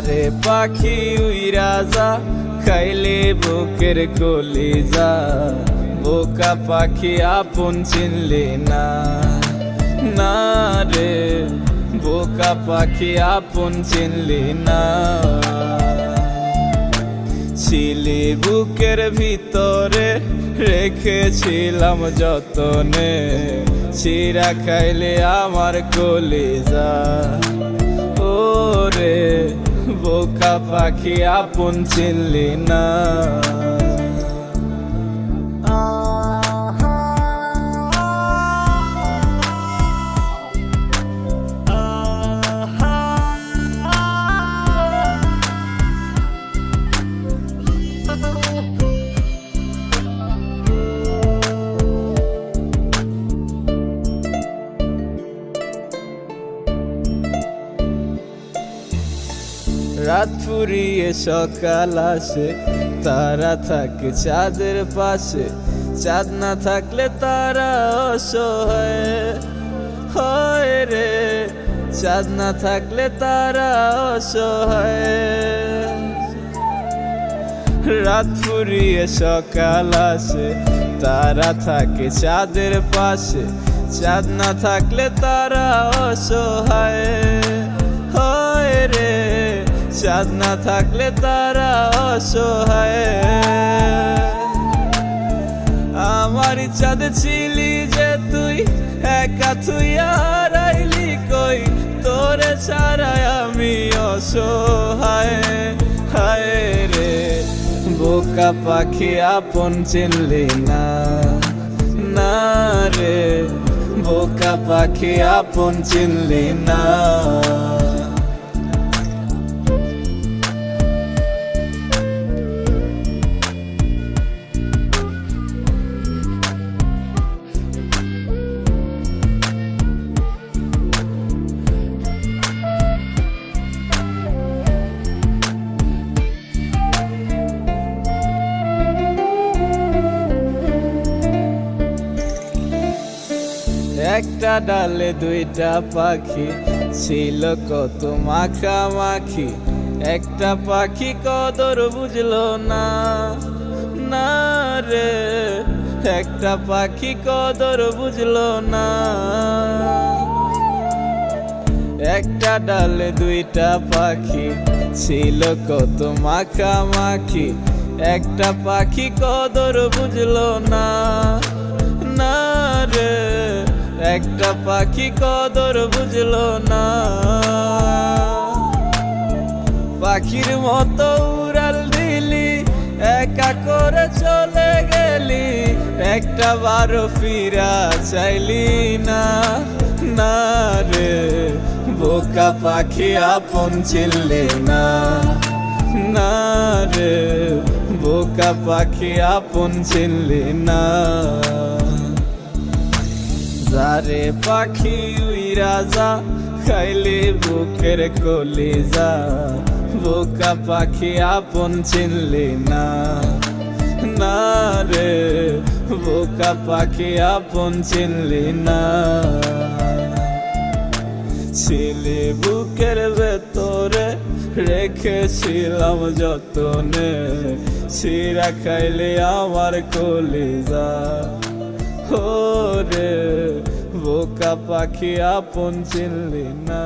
রে পাখি উইরা যা, খাইলে বুকের কলিজা। বোকা পাখি আপন চিনলি না, না রে বোকা পাখি আপন চিনলি না। ছিলি বুকের ভিতরে, রেখেছিলাম যতনে। চিরা খাইলে আমার কলিজা, ও রে বোকা পাখি আপন চিনলি না। রাত ফুরিয়ে সকাল আসে, তারা থাকে চাঁদের পাশে। চাঁদ না থাকলে তারা অসহায় হয় রে, চাঁদ না থাকলে তারা অসহায়। রাত ফুরিয়ে সকাল আসে, তারা থাকে চাঁদের পাশে। চাঁদ না থাকলে তারা অসহায় হয় রে, চাঁদ না থাকলে তারা অসহায়। আমার চাঁদ ছিলি যে তুই, একা তুই হারাইলি কই। তোরে ছাড়াই আমি অসহায়, হায় রে বোকা পাখি আপন চিনলি না, না রে বোকা পাখি আপন চিনলি না। একটা ডালে দুইটা পাখি, ছিল কত মাখামাখি। একটা পাখি কদর বুঝলো না, না রে একটা পাখি কদর বুঝলো না। একটা ডালে দুইটা পাখি, ছিল কত মাখামাখি। একটা পাখি কদর বুঝলো না, না রে একটা পাখি কদর বুঝলো না। পাখির মতো উড়াল দিলি, একা করে চলে গেলি। একটা বারো ফিরা চাইলি না, না রে বোকা পাখি আপন চিনলি না, না রে বোকা পাখি আপন চিনলি না। যারে পাখি উইরা যা, খাইলে বুকের কলিজা। বোকা পাখি আপন চিনলি না, না রে বোকা পাখি আপন চিনলি না। ছিলি বুকের ভেতরে, রেখেছিলাম যতনে। চিরা খাইলে আমার কলিজা, ও রে বোকা পাখি আপন চিনলি না।